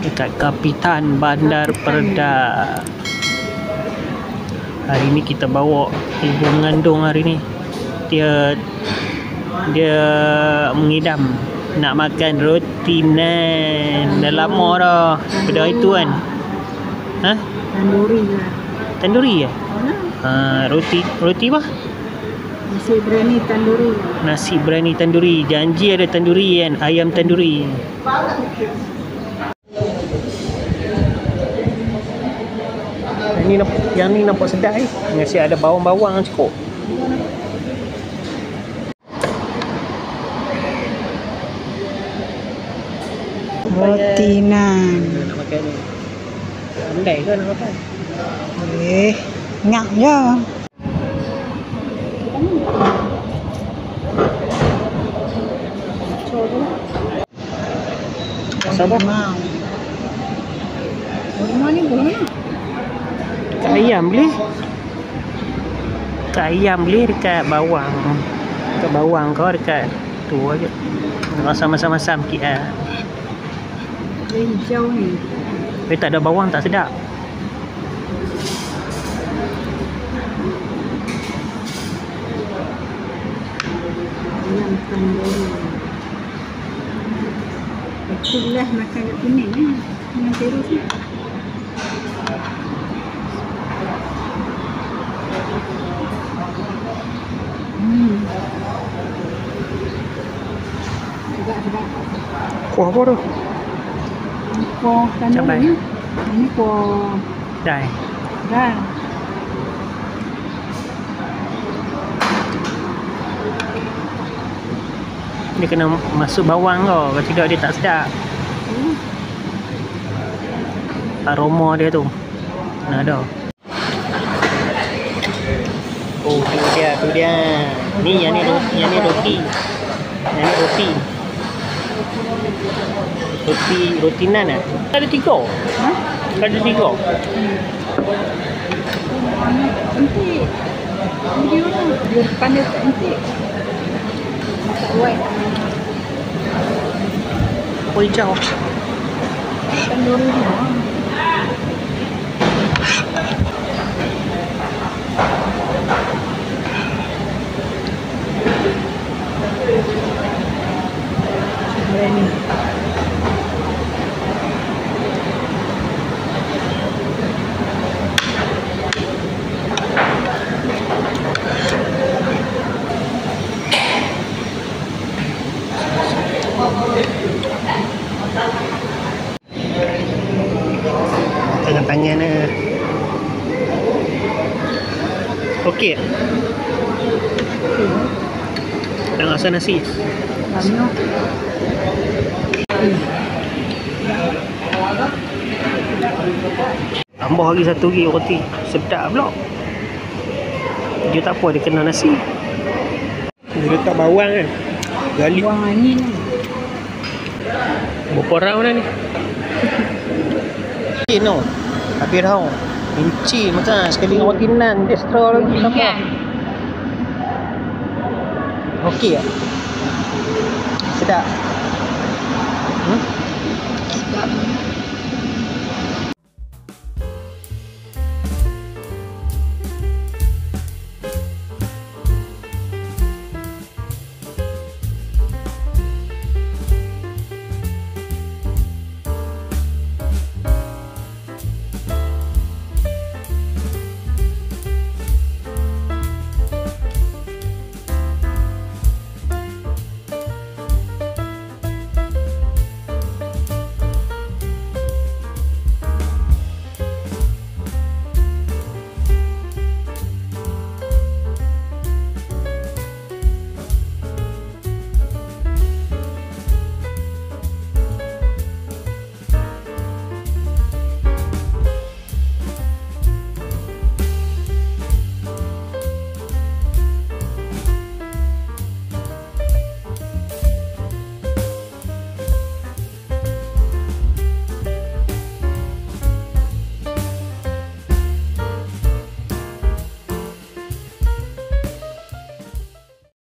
dekat Kapitan Bandar Perda. Hari ni kita bawa ibu mengandung hari ni. Dia mengidam nak makan roti nan. Dah lama dah kedai tu kan. Ha? Tanduri lah. Tanduri ya? Roti apa? Nasi berani tanduri. Nasi berani tanduri. Janji ada tanduri kan, ayam tanduri. Yang ni nampak sedap eh. Nasi ada bawang-bawang cukup. Roti nan. Nak makan ni. Pandai ke nak makan? Ngak je. Sabar. Rumah ni boleh. Dekat ayam boleh. Dekat ayam boleh, dekat bawang. Dekat bawang kau dekat tu aja. Rasa masam-masam sikit lah. Hijau ni. Tapi tak ada bawang tak sedap. Ayam tanduri. Itulah makan kat sini ni. Dengan terus ni. Sedap. Kuah apa tu? Kuah tanduri ni. Ini kuah Dai. dah. Dia kena masuk bawang kau. Kalau tidak dia tak sedap. Aroma dia tu kena ada. Oh tu dia. Ni yang ni roti. Yang ni roti. Roti nan ah. Ada 3. Ha? Ada 3. Cantik. Video tu. Dia pandai cantik. Masak white. Oh hijau. Tanduri ni. Berani. Tangan ni. Okey. Tak rasa nasi. Banyak. Tambah lagi satu lagi roti. Sedap pula. Dia tak apa, dia kena nasi. Dia letak bawang kan. Garlic. Buang angin. Berapa round dah ni? No. Habis dah. Inci makan sekali dengan roti nan. Dia straw lagi. Ingat. Okey tak? Sedap.